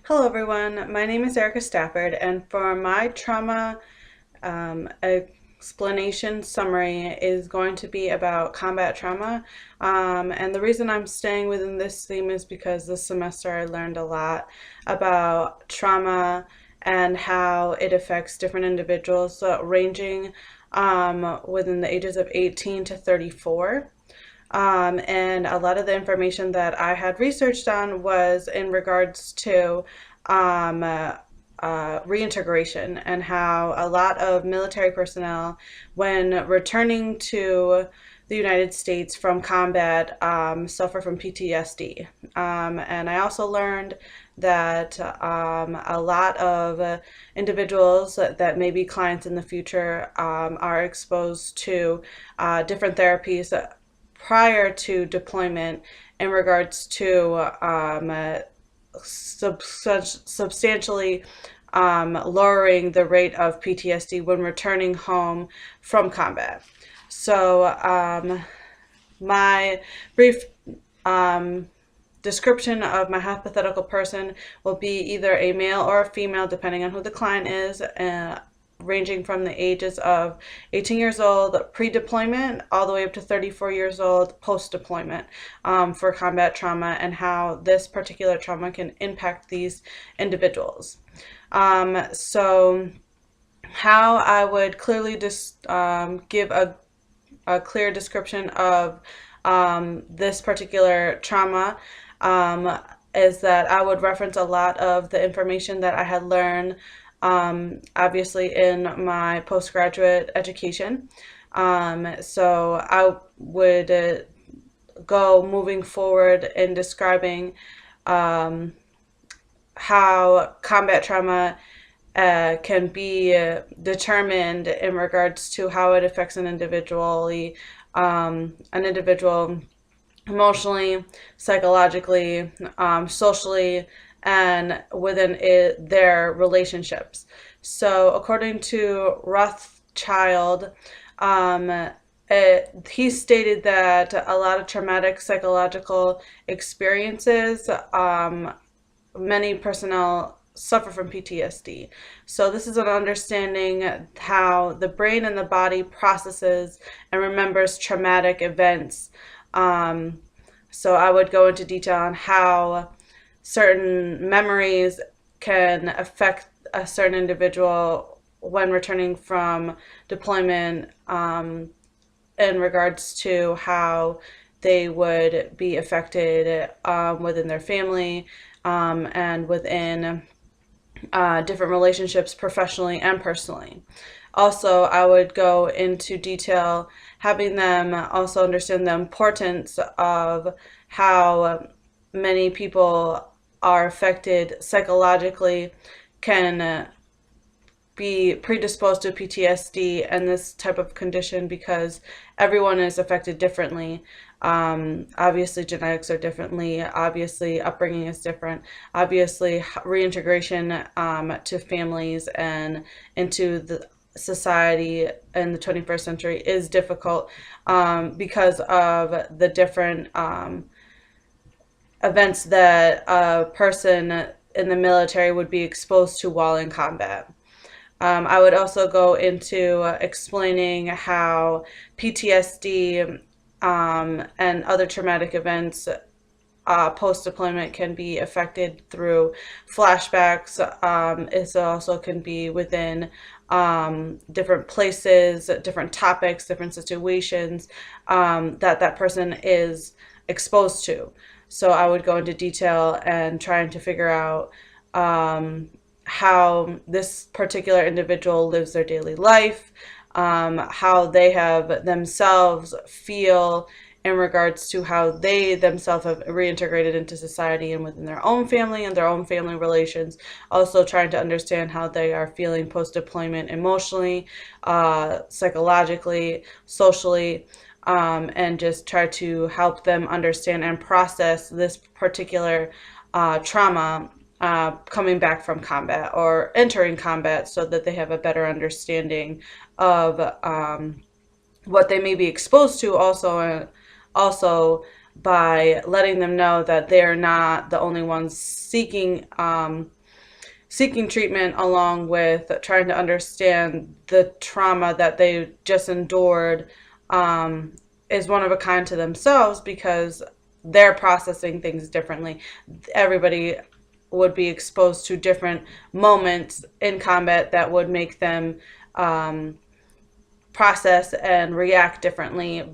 Hello, everyone. My name is Erica Stafford, and for my trauma explanation summary is going to be about combat trauma. And the reason I'm staying within this theme is because this semester I learned a lot about trauma and how it affects different individuals, ranging within the ages of 18 to 34. And a lot of the information that I had researched on was in regards to um, uh, reintegration and how a lot of military personnel, when returning to the United States from combat, suffer from PTSD. And I also learned that a lot of individuals that may be clients in the future are exposed to different therapies prior to deployment in regards to substantially lowering the rate of PTSD when returning home from combat. So, my brief um, description of my hypothetical person will be either a male or a female, depending on who the client is, ranging from the ages of 18 years old pre-deployment all the way up to 34 years old post-deployment, for combat trauma and how this particular trauma can impact these individuals. So how I would clearly just give a clear description of this particular trauma is that I would reference a lot of the information that I had learned, obviously, in my postgraduate education. So I would go moving forward in describing um, how combat trauma can be determined in regards to how it affects an individual emotionally, psychologically, socially, and within their relationships. So, according to Rothschild, he stated that a lot of traumatic psychological experiences, many personnel suffer from PTSD. So this is an understanding how the brain and the body processes and remembers traumatic events. Um, so I would go into detail on how certain memories can affect a certain individual when returning from deployment, in regards to how they would be affected within their family, and within different relationships professionally and personally. Also, I would go into detail having them also understand the importance of how many people are affected psychologically, can be predisposed to PTSD and this type of condition because everyone is affected differently. Obviously, genetics are differently. Obviously, upbringing is different. Obviously, reintegration to families and into the society in the 21st century is difficult, because of the different events that a person in the military would be exposed to while in combat. I would also go into explaining how PTSD, and other traumatic events post deployment can be affected through flashbacks. It also can be within different places, different topics, different situations that that person is exposed to. So I would go into detail and trying to figure out how this particular individual lives their daily life, how they have themselves feel in regards to how they themselves have reintegrated into society and within their own family and their own family relations. Also, trying to understand how they are feeling post deployment emotionally, psychologically, socially, and just try to help them understand and process this particular trauma, coming back from combat or entering combat so that they have a better understanding of what they may be exposed to, also by letting them know that they're not the only ones seeking seeking treatment along with trying to understand the trauma that they just endured is one of a kind to themselves, because they're processing things differently. Everybody would be exposed to different moments in combat that would make them process and react differently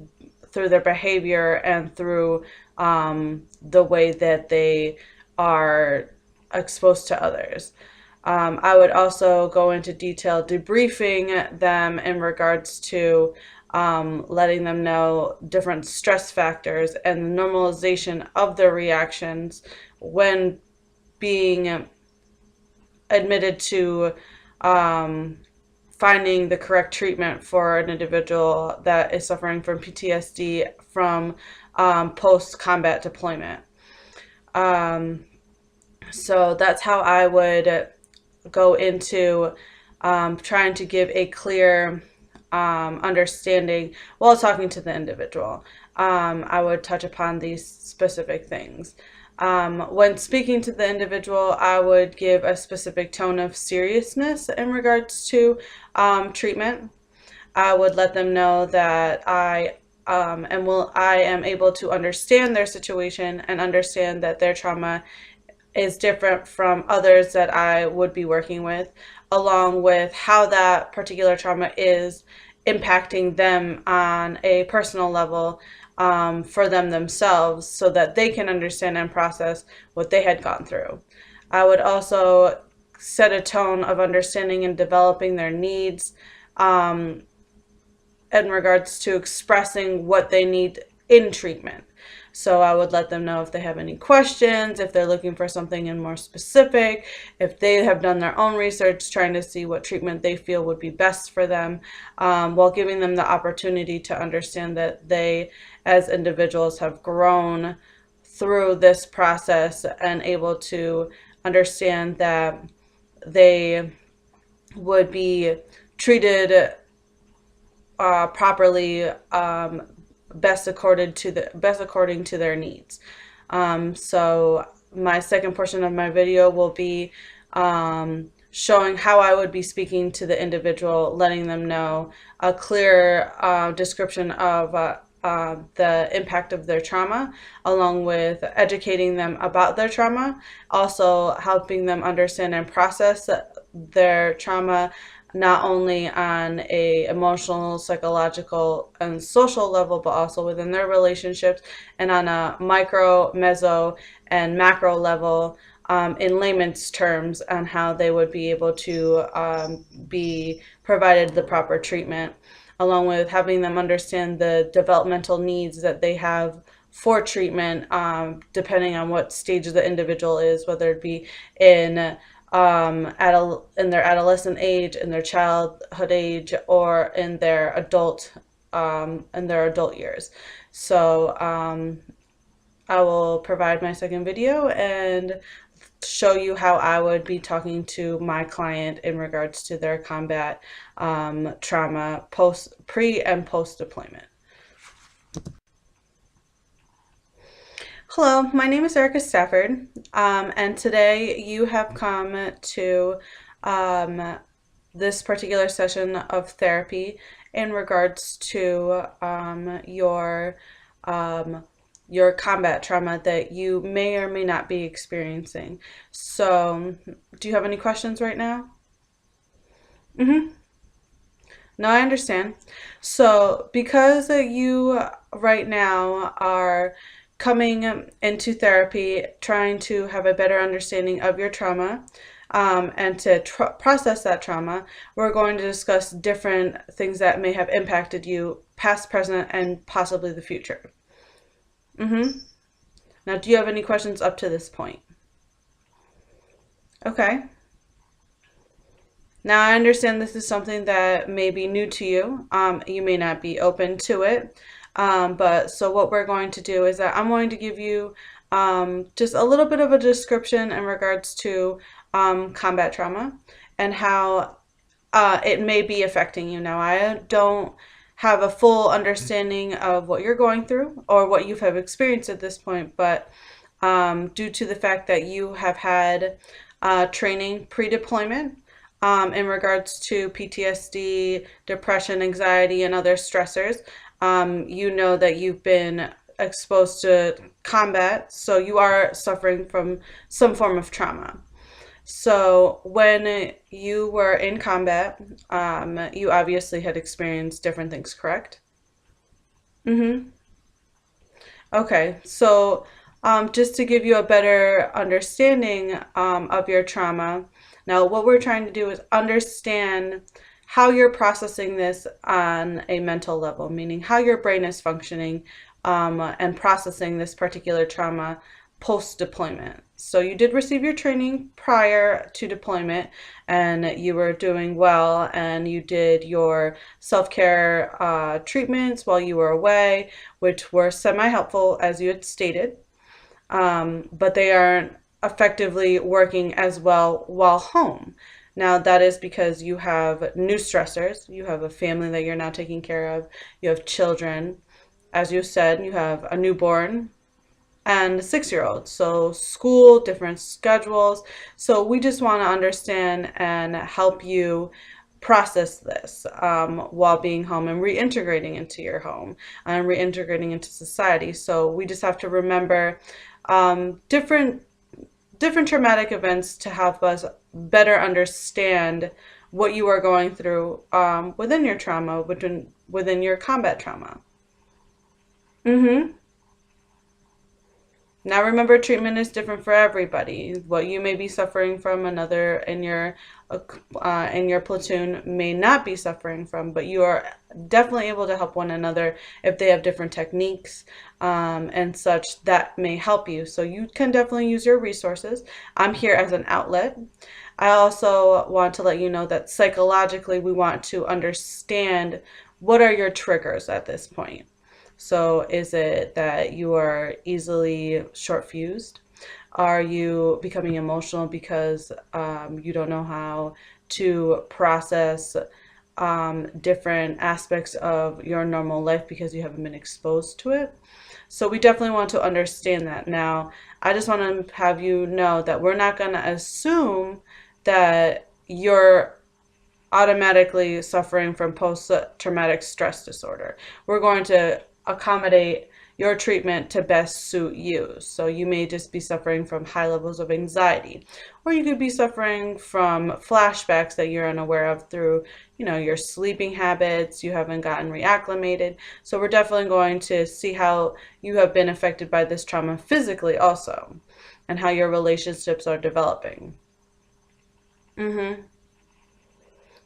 through their behavior and through the way that they are exposed to others. I would also go into detail debriefing them in regards to letting them know different stress factors and the normalization of their reactions when being admitted to finding the correct treatment for an individual that is suffering from PTSD from post-combat deployment. So that's how I would go into trying to give a clear understanding while talking to the individual. I would touch upon these specific things. When speaking to the individual, I would give a specific tone of seriousness in regards to treatment. I would let them know that I am able to understand their situation and understand that their trauma is different from others that I would be working with, along with how that particular trauma is impacting them on a personal level for them themselves, so that they can understand and process what they had gone through. I would also set a tone of understanding and developing their needs in regards to expressing what they need in treatment. So I would let them know if they have any questions, if they're looking for something in more specific, if they have done their own research trying to see what treatment they feel would be best for them, while giving them the opportunity to understand that they as individuals have grown through this process and able to understand that they would be treated properly, best according to their needs. So my second portion of my video will be showing how I would be speaking to the individual, letting them know a clear description of the impact of their trauma, along with educating them about their trauma, also helping them understand and process their trauma, not only on a emotional, psychological, and social level, but also within their relationships and on a micro, meso, and macro level, in layman's terms, on how they would be able to be provided the proper treatment, along with having them understand the developmental needs that they have for treatment, depending on what stage the individual is, whether it be in their adolescent age, in their childhood age, or in their adult years. So I will provide my second video and show you how I would be talking to my client in regards to their combat trauma pre and post deployment. Hello, my name is Erica Stafford, and today you have come to this particular session of therapy in regards to your combat trauma that you may or may not be experiencing. So, do you have any questions right now? No, I understand. So, because you right now are coming into therapy, trying to have a better understanding of your trauma, and to process that trauma, we're going to discuss different things that may have impacted you, past, present, and possibly the future. Now, do you have any questions up to this point? Okay. Now, I understand this is something that may be new to you. You may not be open to it. But so what we're going to do is that I'm going to give you just a little bit of a description in regards to combat trauma and how it may be affecting you. Now, I don't have a full understanding of what you're going through or what you have experienced at this point, but due to the fact that you have had training pre-deployment in regards to PTSD, depression, anxiety, and other stressors. You know that you've been exposed to combat, so you are suffering from some form of trauma. So when you were in combat, you obviously had experienced different things, correct? Mm-hmm. Okay, so just to give you a better understanding of your trauma, now what we're trying to do is understand how you're processing this on a mental level, meaning how your brain is functioning and processing this particular trauma post deployment. So you did receive your training prior to deployment and you were doing well, and you did your self-care treatments while you were away, which were semi-helpful as you had stated, but they aren't effectively working as well while home. Now, that is because you have new stressors. You have a family that you're now taking care of. You have children. As you said, you have a newborn and a 6-year-old. So school, different schedules. So we just want to understand and help you process this while being home and reintegrating into your home and reintegrating into society. So we just have to remember different traumatic events to help us better understand what you are going through within your trauma, within your combat trauma. Mm-hmm. Now remember, treatment is different for everybody. What you may be suffering from, another in your platoon may not be suffering from, but you are definitely able to help one another if they have different techniques and such that may help you. So you can definitely use your resources. I'm here as an outlet. I also want to let you know that psychologically we want to understand what are your triggers at this point. So is it that you are easily short fused? Are you becoming emotional because you don't know how to process different aspects of your normal life because you haven't been exposed to it? So we definitely want to understand that. Now, I just want to have you know that we're not going to assume that you're automatically suffering from post-traumatic stress disorder. We're going to accommodate your treatment to best suit you. So you may just be suffering from high levels of anxiety, or you could be suffering from flashbacks that you're unaware of through, your sleeping habits. You haven't gotten reacclimated. So we're definitely going to see how you have been affected by this trauma physically also, and how your relationships are developing. Mm-hmm.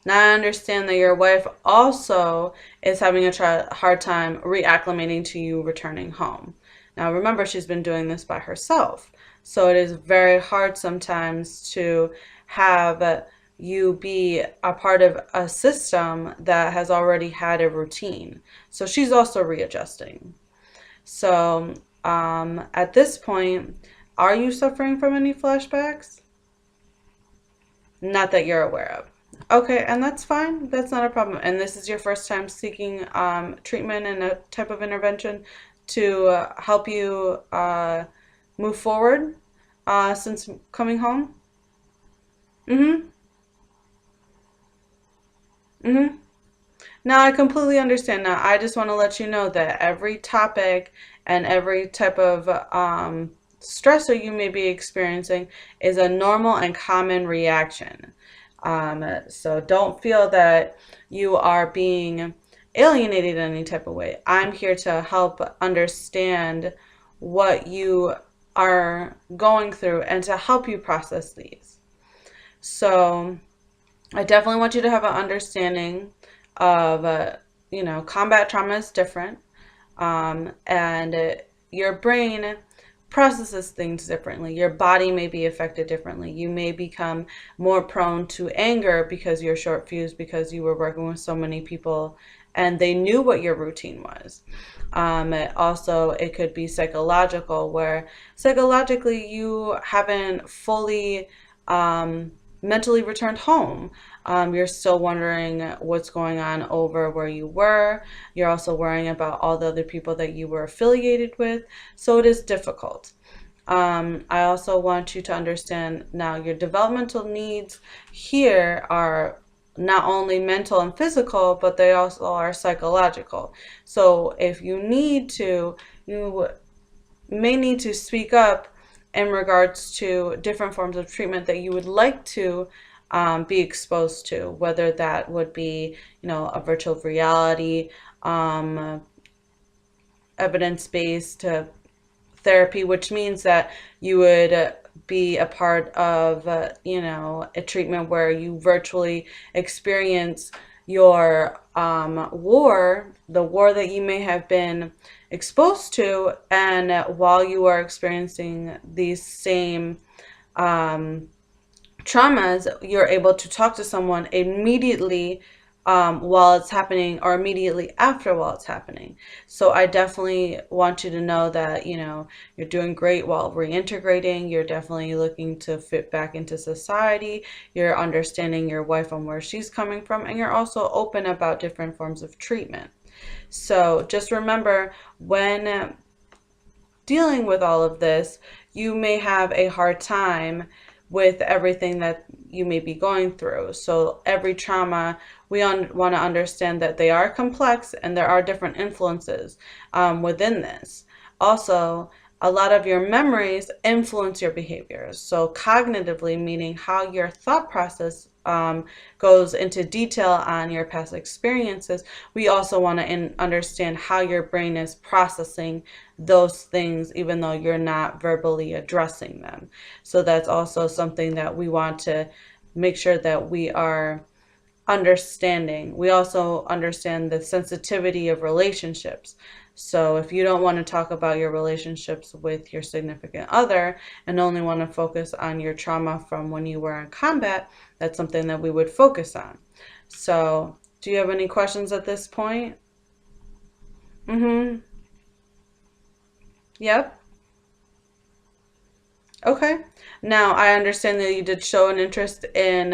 Now I understand that your wife also is having a hard time reacclimating to you returning home. Now remember, she's been doing this by herself. So it is very hard sometimes to have you be a part of a system that has already had a routine. So she's also readjusting. So at this point, are you suffering from any flashbacks? Not that you're aware of. Okay, and that's fine. That's not a problem. And this is your first time seeking treatment and a type of intervention to help you move forward since coming home? Mm-hmm. Mm-hmm. Now, I completely understand now. I just want to let you know that every topic and every type of stressor you may be experiencing is a normal and common reaction. So don't feel that you are being alienated in any type of way. I'm here to help understand what you are going through and to help you process these. So I definitely want you to have an understanding of, combat trauma is different. And your brain processes things differently. Your body may be affected differently. You may become more prone to anger because you're short fused, because you were working with so many people and they knew what your routine was. It could be psychological, where psychologically you haven't fully mentally returned home. You're still wondering what's going on over where you were. You're also worrying about all the other people that you were affiliated with. So it is difficult. I also want you to understand now your developmental needs here are not only mental and physical, but they also are psychological. So if you need to, you may need to speak up in regards to different forms of treatment that you would like to be exposed to, whether that would be, a virtual reality, evidence-based therapy, which means that you would be a part of, a treatment where you virtually experience your the war that you may have been exposed to, and while you are experiencing these same traumas, you're able to talk to someone immediately while it's happening, or immediately after while it's happening. So I definitely want you to know that, you're doing great while reintegrating. You're definitely looking to fit back into society. You're understanding your wife and where she's coming from, and you're also open about different forms of treatment. So just remember, when dealing with all of this, you may have a hard time with everything that you may be going through. So every trauma, we want to understand that they are complex and there are different influences within this. Also, a lot of your memories influence your behaviors. So cognitively, meaning how your thought process goes into detail on your past experiences, we also want to understand how your brain is processing those things, even though you're not verbally addressing them. So that's also something that we want to make sure that we are understanding. We also understand the sensitivity of relationships. So if you don't want to talk about your relationships with your significant other and only want to focus on your trauma from when you were in combat, that's something that we would focus on. So do you have any questions at this point? Mm-hmm. Yep. Okay. Now I understand that you did show an interest in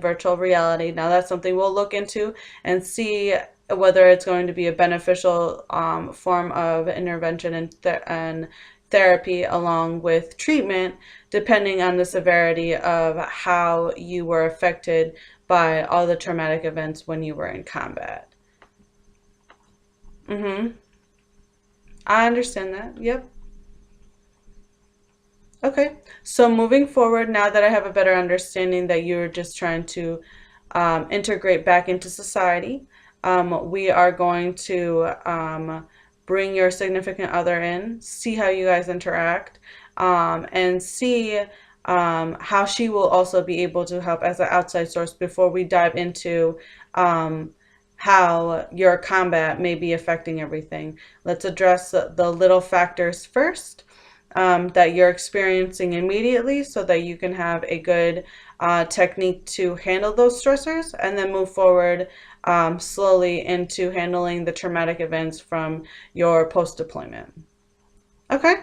virtual reality. Now that's something we'll look into and see whether it's going to be a beneficial form of intervention and therapy along with treatment, depending on the severity of how you were affected by all the traumatic events when you were in combat. Mm-hmm. I understand that. Yep. Okay, so moving forward, now that I have a better understanding that you're just trying to integrate back into society, we are going to bring your significant other in, see how you guys interact, and see how she will also be able to help as an outside source before we dive into how your combat may be affecting everything. Let's address the little factors first that you're experiencing immediately, so that you can have a good technique to handle those stressors, and then move forward slowly into handling the traumatic events from your post-deployment. Okay,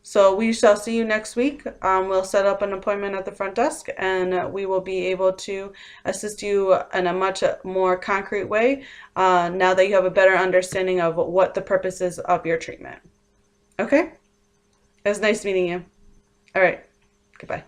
so we shall see you next week. We'll set up an appointment at the front desk, and we will be able to assist you in a much more concrete way now that you have a better understanding of what the purpose is of your treatment. Okay? It was nice meeting you. All right. Goodbye.